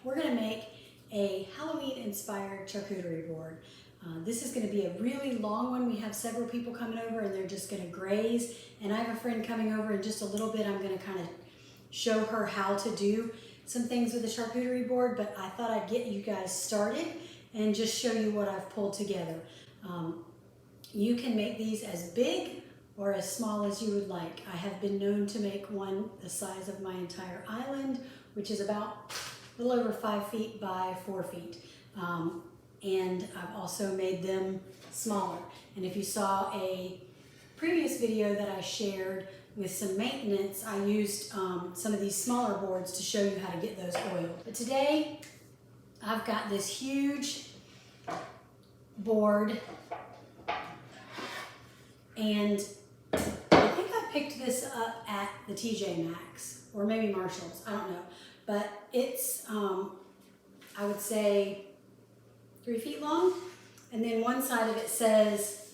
we're going to make a Halloween-inspired charcuterie board. This is going to be a really long one. We have several people coming over and they're just going to graze. And I have a friend coming over in just a little bit. I'm going to kind of show her how to do some things with the charcuterie board, but I thought I'd get you guys started and just show you what I've pulled together. You can make these as big or as small as you would like. I have been known to make one the size of my entire island, which is about a little over 5 feet by 4 feet. And I've also made them smaller. And if you saw a previous video that I shared with some maintenance, I used some of these smaller boards to show you how to get those oiled. But today, I've got this huge board, and I think I picked this up at the TJ Maxx, or maybe Marshall's, I don't know. But it's, I would say, 3 feet long, and then one side of it says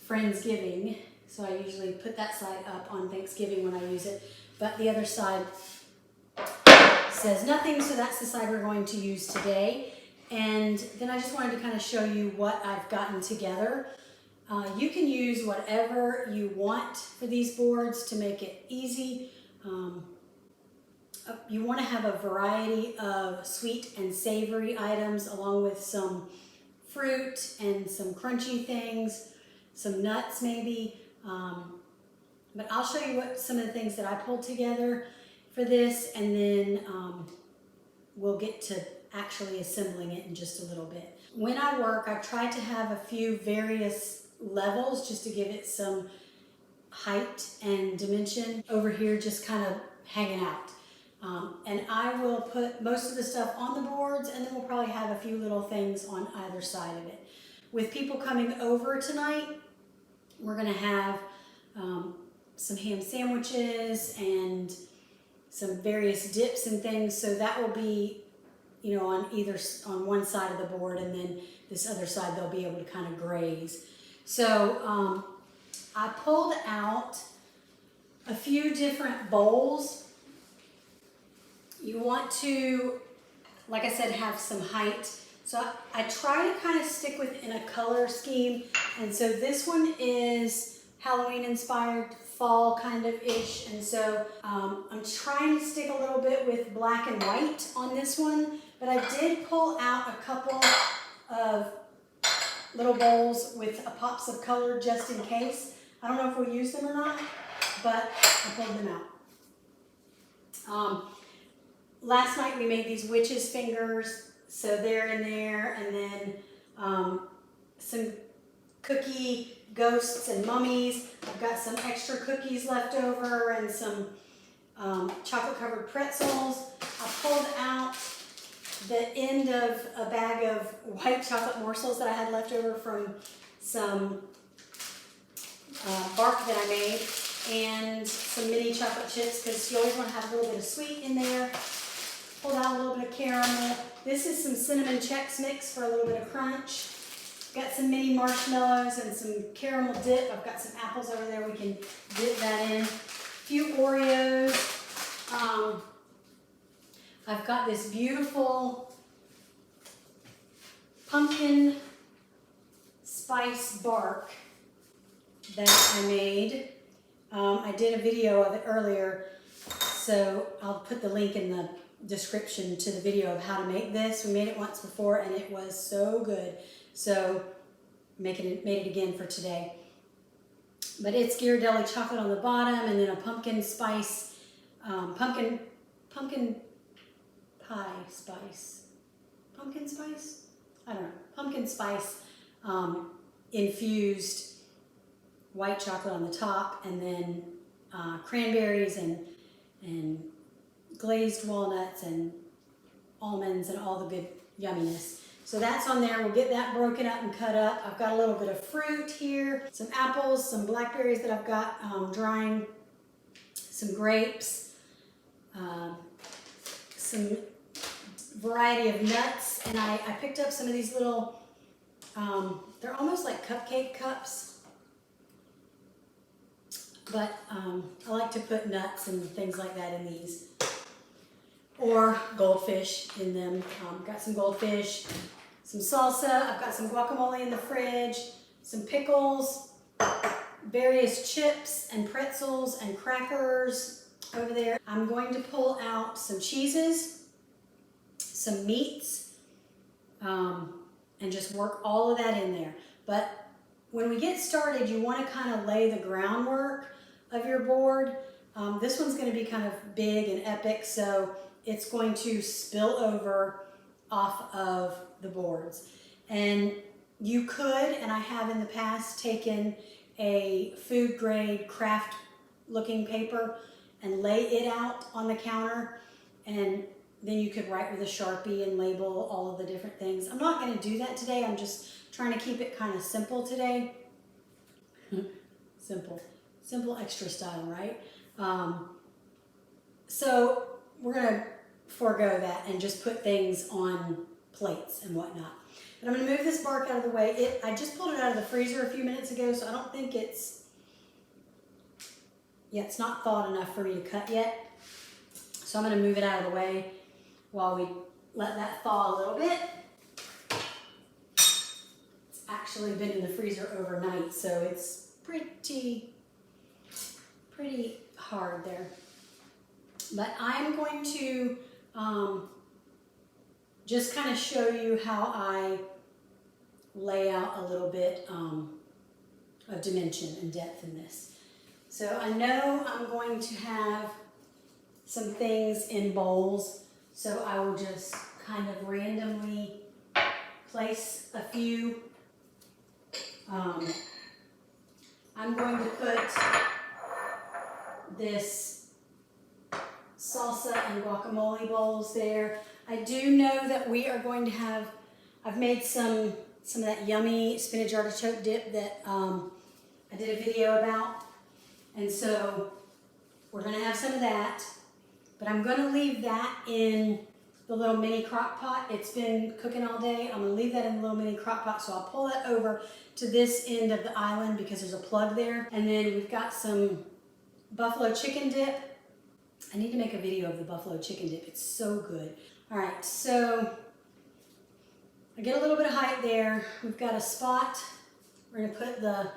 Friendsgiving, so I usually put that side up on Thanksgiving when I use it, but the other side says nothing, so that's the side we're going to use today. And then I just wanted to kind of show you what I've gotten together. You can use whatever you want for these boards to make it easy. You want to have a variety of sweet and savory items along with some fruit and some crunchy things, some nuts maybe. But I'll show you what some of the things that I pulled together for this, and then we'll get to actually assembling it in just a little bit. When I work, I try to have a few various levels just to give it some height and dimension. Over here just kind of hanging out. And I will put most of the stuff on the boards, and then we'll probably have a few little things on either side of it. With people coming over tonight, we're going to have some ham sandwiches and some various dips and things. So that will be, you know, on one side of the board, and then this other side they'll be able to kind of graze. So I pulled out a few different bowls. You want to, like I said, have some height. So I try to kind of stick within a color scheme. And so this one is Halloween inspired, fall kind of ish. And so I'm trying to stick a little bit with black and white on this one. But I did pull out a couple of little bowls with pops of color just in case. I don't know if we'll use them or not, but I pulled them out. Last night we made these witches' fingers, so they're in there, and then some cookie ghosts and mummies. I've got some extra cookies left over and some chocolate-covered pretzels. I pulled out the end of a bag of white chocolate morsels that I had left over from some bark that I made, and some mini chocolate chips, because you always want to have a little bit of sweet in there. Pulled out a little bit of caramel. This is some cinnamon Chex Mix for a little bit of crunch. Got some mini marshmallows and some caramel dip. I've got some apples over there. We can dip that in. A few Oreos. I've got this beautiful pumpkin spice bark that I made. I did a video of it earlier, so I'll put the link in the description to the video of how to make this. We made it once before and it was so good, so made it again for today. But it's Ghirardelli chocolate on the bottom, and then a pumpkin spice, pumpkin pie spice, pumpkin spice, I don't know, pumpkin spice infused white chocolate on the top, and then cranberries and glazed walnuts and almonds and all the good yumminess. So that's on there. We'll get that broken up and cut up. I've got a little bit of fruit here, some apples, some blackberries that I've got drying, some grapes, some variety of nuts, and I picked up some of these little, they're almost like cupcake cups, but I like to put nuts and things like that in these. or goldfish in them. Got some goldfish, some salsa. I've got some guacamole in the fridge, some pickles, various chips and pretzels and crackers over there. I'm going to pull out some cheeses, some meats, and just work all of that in there. But when we get started, you want to kind of lay the groundwork of your board. This one's going to be kind of big and epic, so it's going to spill over off of the boards. And you could, and I have in the past, taken a food grade craft looking paper and lay it out on the counter, and then you could write with a Sharpie and label all of the different things. I'm not going to do that today. I'm just trying to keep it kind of simple today. Simple extra style, right? So we're going to forego that and just put things on plates and whatnot. But I'm going to move this bark out of the way. I just pulled it out of the freezer a few minutes ago, so I don't think it's not thawed enough for me to cut yet. So I'm going to move it out of the way while we let that thaw a little bit. It's actually been in the freezer overnight, so it's pretty hard there. But I'm going to just kind of show you how I lay out a little bit of dimension and depth in this. So I know I'm going to have some things in bowls, so I will just kind of randomly place a few. I'm going to put this salsa and guacamole bowls there. I do know that we are going to have, I've made some of that yummy spinach artichoke dip that I did a video about. And so we're gonna have some of that, but I'm gonna leave that in the little mini crock pot. It's been cooking all day. I'm gonna leave that in the little mini crock pot, so I'll pull that over to this end of the island because there's a plug there. And then we've got some buffalo chicken dip. I need to make a video of the buffalo chicken dip. It's so good. All right, so I get a little bit of height there. We've got a spot. We're gonna put the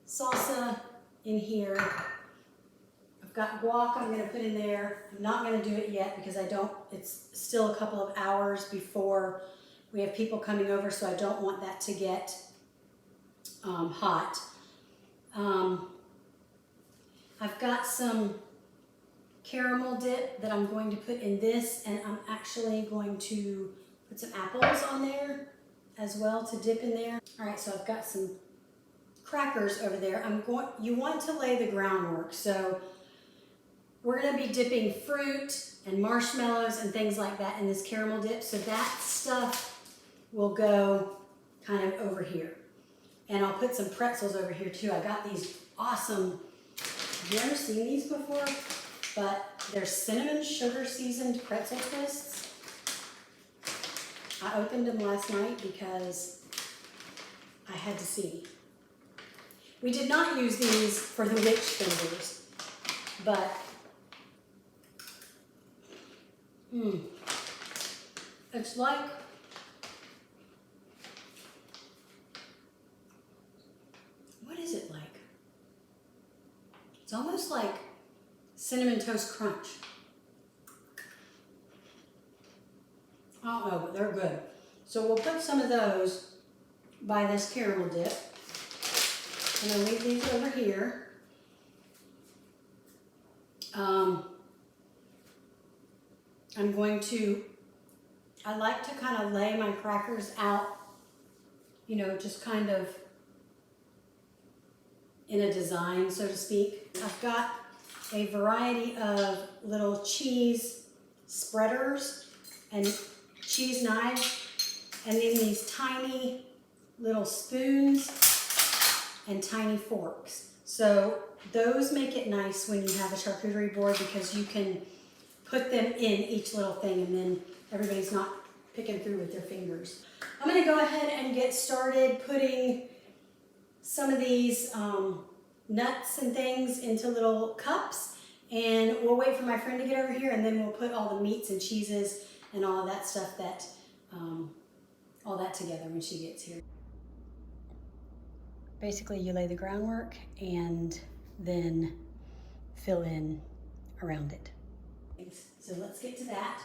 salsa in here. I've got guac I'm gonna put in there. I'm not gonna do it yet because it's still a couple of hours before we have people coming over, so I don't want that to get hot. I've got some caramel dip that I'm going to put in this, and I'm actually going to put some apples on there as well to dip in there. All right, so I've got some crackers over there. You want to lay the groundwork, so we're going to be dipping fruit and marshmallows and things like that in this caramel dip, so that stuff will go kind of over here. And I'll put some pretzels over here too. I got these awesome, have you ever seen these before? But they're cinnamon sugar seasoned pretzel twists. I opened them last night because I had to see. We did not use these for the witch fingers, but it's like what is it like? It's almost like Cinnamon Toast Crunch. I don't know, but they're good. So we'll put some of those by this caramel dip. I'm going to leave these over here. I like to kind of lay my crackers out, you know, just kind of in a design, so to speak. I've got a variety of little cheese spreaders and cheese knives, and then these tiny little spoons and tiny forks. So those make it nice when you have a charcuterie board because you can put them in each little thing and then everybody's not picking through with their fingers. I'm gonna go ahead and get started putting some of these nuts and things into little cups, And we'll wait for my friend to get over here, and then we'll put all the meats and cheeses and all of that stuff all that together when she gets here. Basically, you lay the groundwork and then fill in around it. So let's get to that.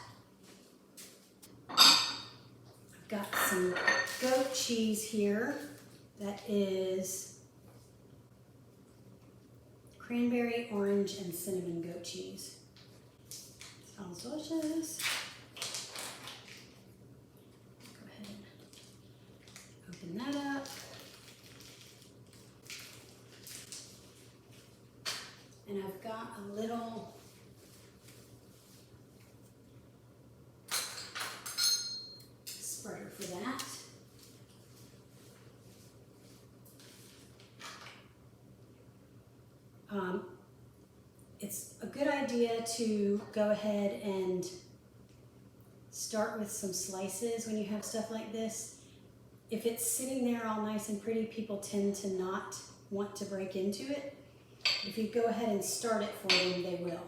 I've got some goat cheese here. That is cranberry, orange, and cinnamon goat cheese. Sounds delicious. Go ahead and open that up. And I've got a little spreader for that. It's a good idea to go ahead and start with some slices when you have stuff like this. If it's sitting there all nice and pretty, people tend to not want to break into it. If you go ahead and start it for them, they will.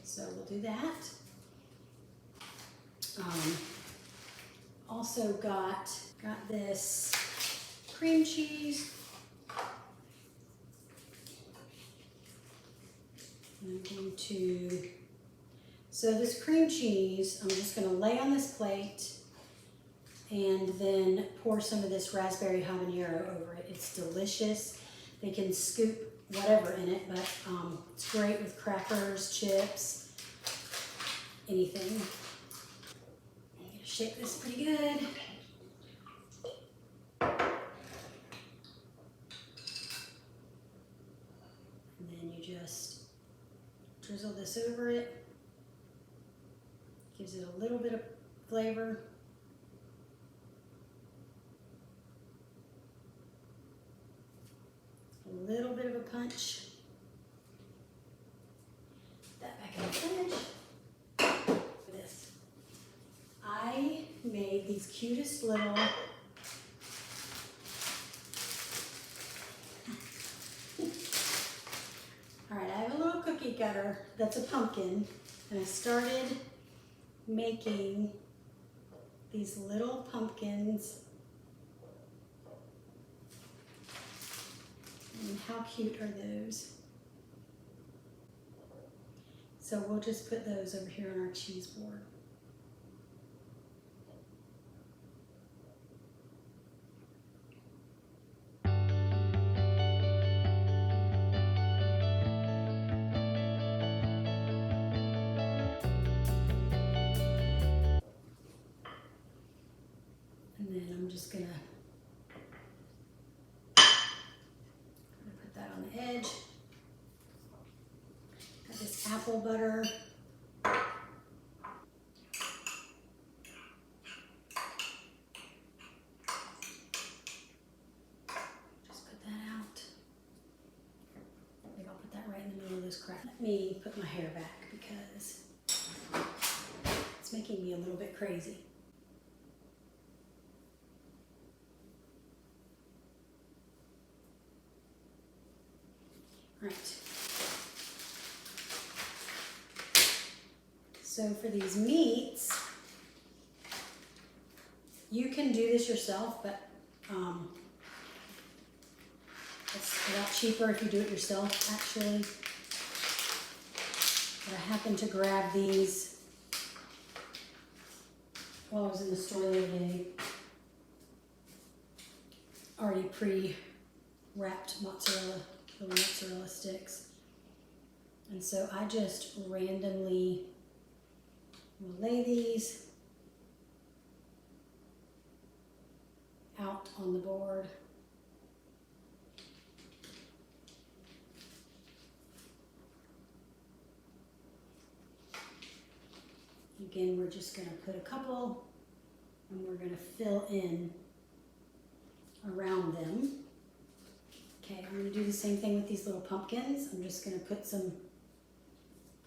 So we'll do that. Also got this cream cheese. I'm going to, so this cream cheese, I'm just going to lay on this plate and then pour some of this raspberry habanero over it. It's delicious. They can scoop whatever in it, but it's great with crackers, chips, anything. I'm gonna shake this pretty good. And then you just drizzle this over it. Gives it a little bit of flavor. A little bit of a punch. Put that back in the fridge. This. I made these cutest little Alright, I have a little cookie cutter that's a pumpkin, and I started making these little pumpkins. And how cute are those? So we'll just put those over here on our cheese board. And then I'm just gonna put that on the edge. Got this apple butter. Just put that out. I think I'll put that right in the middle of this crack. Let me put my hair back because it's making me a little bit crazy. Right. So for these meats, you can do this yourself, but it's a lot cheaper if you do it yourself, actually. But I happened to grab these while I was in the store the other day. Already pre-wrapped little mozzarella sticks. And so I just randomly will lay these out on the board. Again, we're just going to put a couple and we're going to fill in around them. Okay, I'm going to do the same thing with these little pumpkins. I'm just going to put some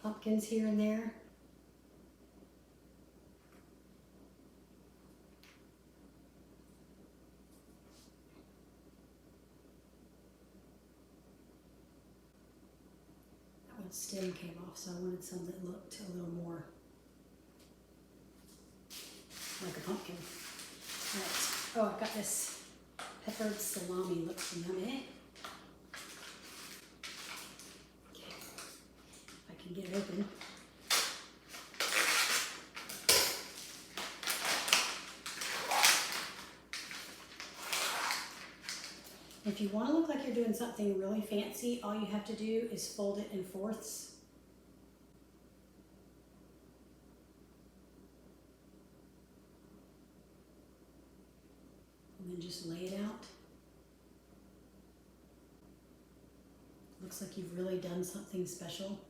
pumpkins here and there. stem came off, so I wanted some that looked a little more like a pumpkin. All right. Oh, I've got this peppered salami. Looks yummy. Okay. If I can get it open. If you want to look like you're doing something really fancy, all you have to do is fold it in fourths. And then just lay it out. Looks like you've really done something special.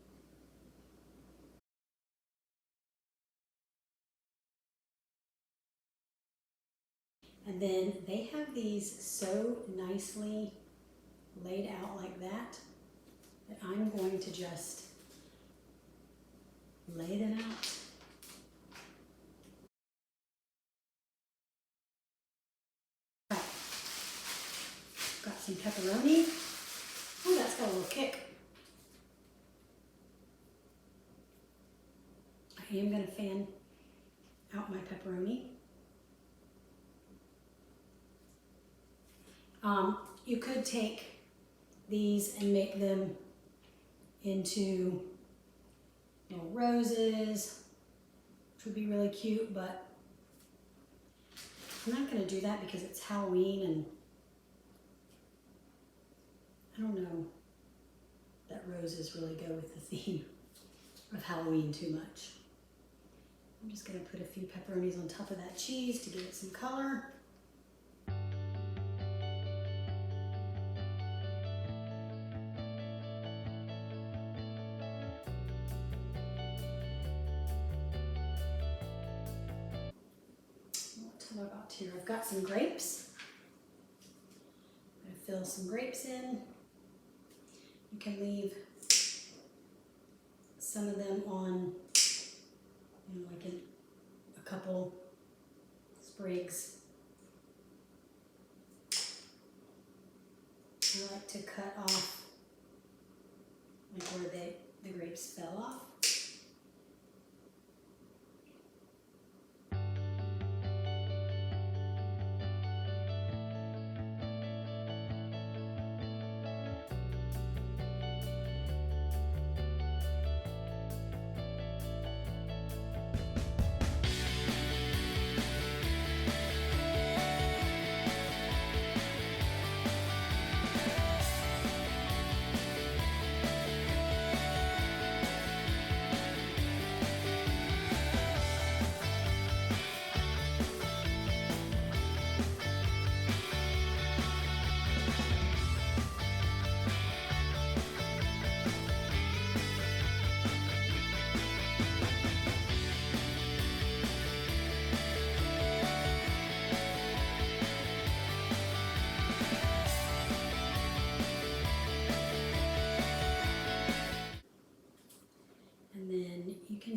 And then they have these so nicely laid out like that I'm going to just lay them out. Right. Got some pepperoni. Oh, that's got a little kick. I am going to fan out my pepperoni. You could take these and make them into little roses, which would be really cute, but I'm not going to do that because it's Halloween and I don't know that roses really go with the theme of Halloween too much. I'm just going to put a few pepperonis on top of that cheese to give it some color. What have I got here? I've got some grapes. I'm going to fill some grapes in. You can leave some of them on, like in a couple sprigs. I like to cut off like where the grapes fell off.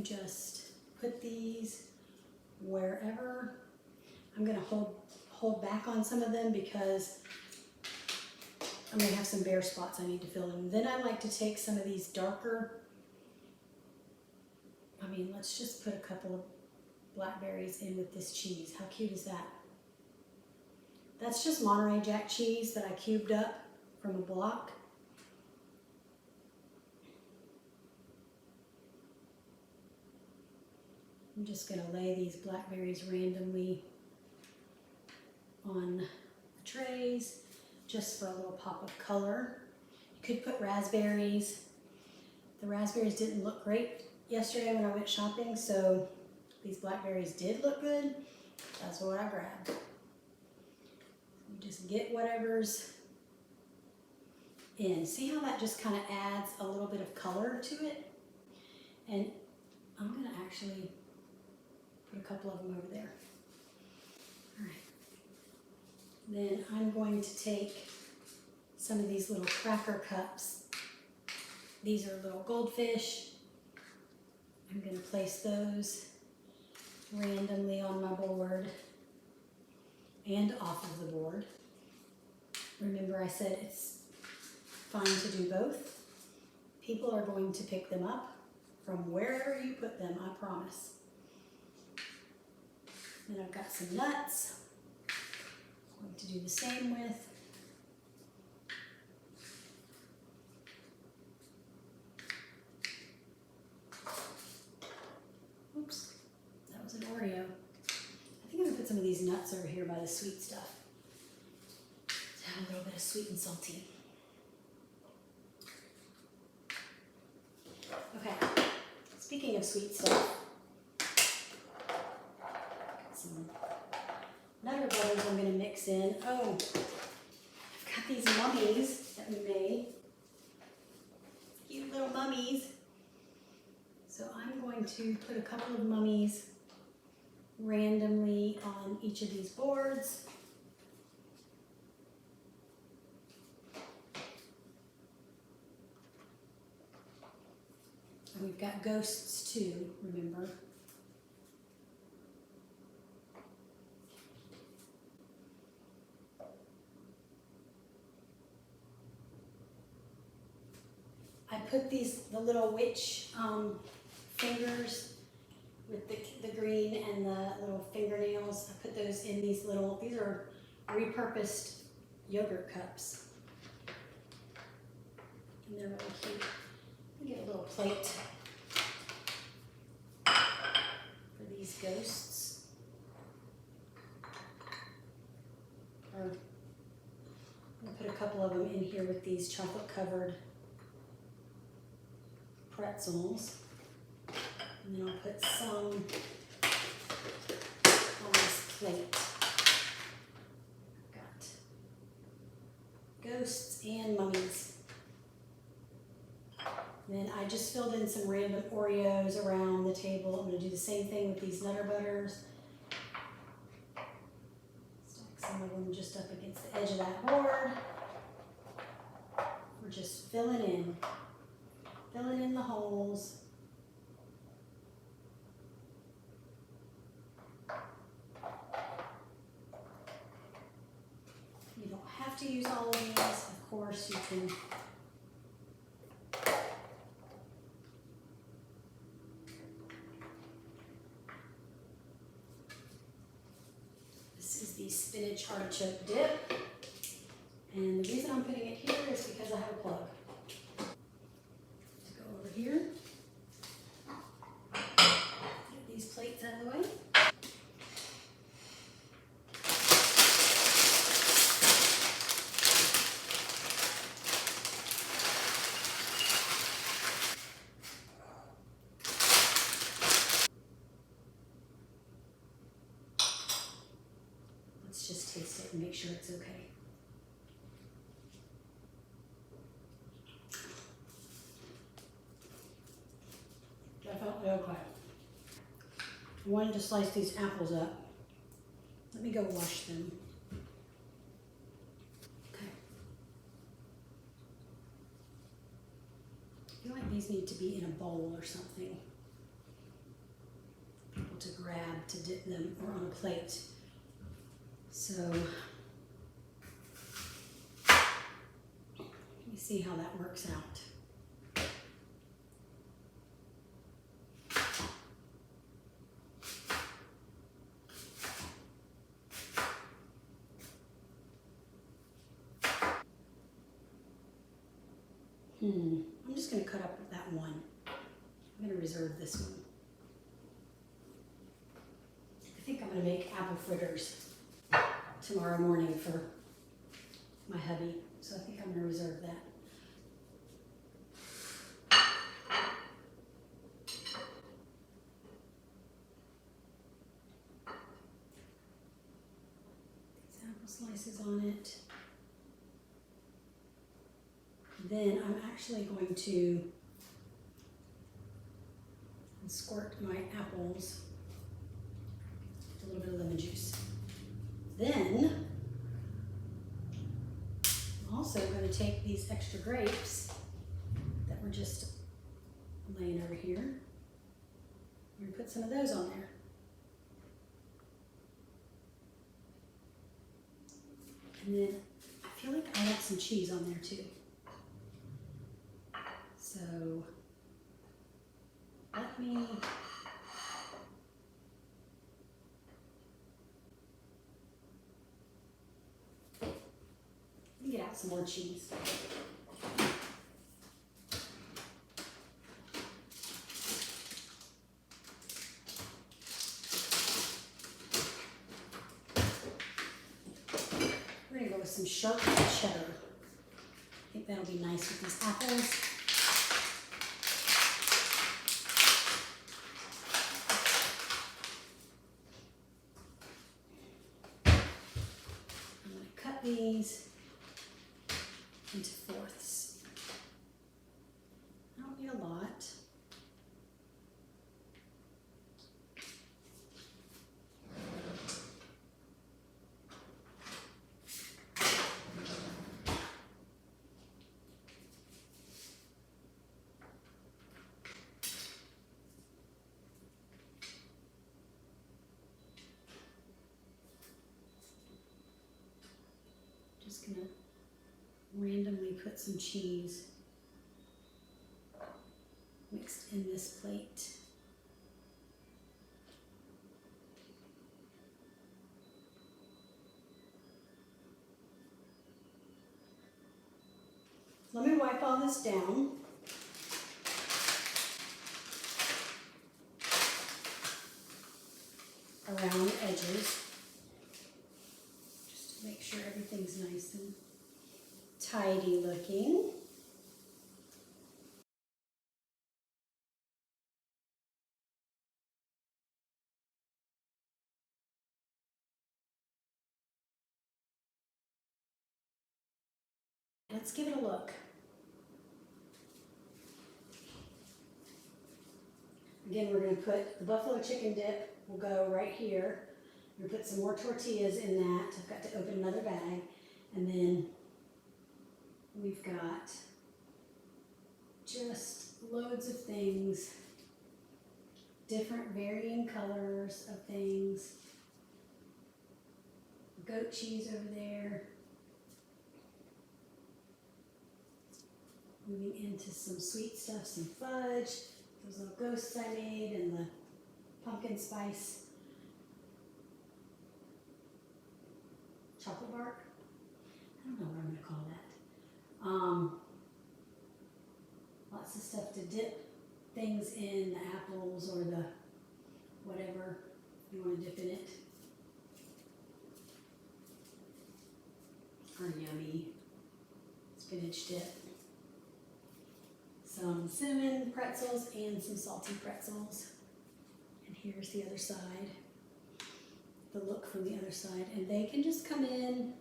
Just put these wherever. I'm going to hold back on some of them because I'm going to have some bare spots I need to fill in. Then I like to take some of these darker, let's just put a couple of blackberries in with this cheese. How cute is that? That's just Monterey Jack cheese that I cubed up from a block. I'm just going to lay these blackberries randomly on the trays just for a little pop of color. You could put raspberries. The raspberries didn't look great yesterday when I went shopping, so these blackberries did look good. That's what I grabbed. You just get whatever's in. See how that just kind of adds a little bit of color to it? And I'm going to actually put a couple of them over there. All right. Then I'm going to take some of these little cracker cups. These are little goldfish. I'm going to place those randomly on my board and off of the board. Remember I said it's fine to do both. People are going to pick them up from wherever you put them, I promise. Then I've got some nuts. I'm going to do the same with. Oops, that was an Oreo. I think I'm gonna put some of these nuts over here by the sweet stuff to have a little bit of sweet and salty. Okay, speaking of sweet stuff, got some Nutter Butters I'm gonna mix in. Oh, I've got these mummies that we made. Cute little mummies. So I'm going to put a couple of mummies randomly on each of these boards. And we've got ghosts too, remember. I put the little witch fingers with the green and the little fingernails. I put those in these are repurposed yogurt cups. And they're really cute. Let me get a little plate for these ghosts. I'm gonna put a couple of them in here with these chocolate covered pretzels. And then I'll put some on this plate. Got ghosts and mummies. Then I just filled in some random Oreos around the table. I'm going to do the same thing with these Nutter Butters. Stack some of them just up against the edge of that board. We're just filling in the holes. You don't have to use all of these. Of course, you can the spinach artichoke dip, and the reason I'm putting it here is because I have a plug. Let's go over here, get these plates out of the way. Let's just taste it and make sure it's okay. Definitely okay. I wanted to slice these apples up. Let me go wash them. Okay. I feel like these need to be in a bowl or something. People to grab to dip them or on a plate. So, let me see how that works out. I'm just going to cut up that one. I'm going to reserve this one. I think I'm going to make apple fritters tomorrow morning for my hubby, so I think I'm going to reserve that. These apple slices on it. Then I'm actually going to squirt my apples with a little bit of lemon juice. Then I'm also going to take these extra grapes that were just laying over here. I'm going to put some of those on there. And then I feel like I want some cheese on there too. So So let me get out some more cheese. We're gonna go with some sharp cheddar. I think that'll be nice with these apples. I'm gonna cut these into fourths. I don't need a lot. Just gonna randomly put some cheese mixed in this plate. Let me wipe all this down. Around the edges, just to make sure everything's nice and tidy looking. Let's give it a look. Again, we're going to put the buffalo chicken dip, will go right here. We're going to put some more tortillas in that. I've got to open another bag. And then we've got just loads of things, different varying colors of things. Goat cheese over there. Moving into some sweet stuff, some fudge, those little ghosts I made, and the pumpkin spice chocolate bark. I don't know what I'm going to call that. Lots of stuff to dip things in, the apples or the whatever you want to dip in it. Or yummy spinach dip. Some cinnamon pretzels and some salty pretzels. And here's the other side. The look from the other side. And they can just come in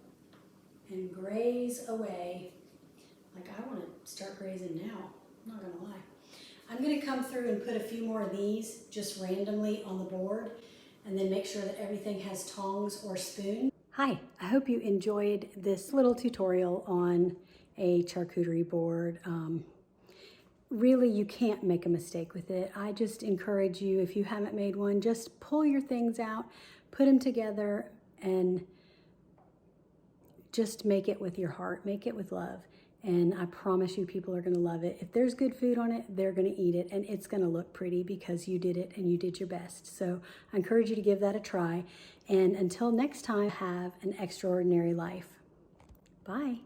and graze away. Like, I want to start grazing now, I'm not gonna lie. I'm gonna come through and put a few more of these just randomly on the board and then make sure that everything has tongs or spoon. Hi, I hope you enjoyed this little tutorial on a charcuterie board. Really, you can't make a mistake with it. I just encourage you, if you haven't made one, just pull your things out, put them together, and just make it with your heart, make it with love. And I promise you people are gonna love it. If there's good food on it, they're gonna eat it, and it's gonna look pretty because you did it and you did your best. So I encourage you to give that a try. And until next time, have an extraordinary life. Bye.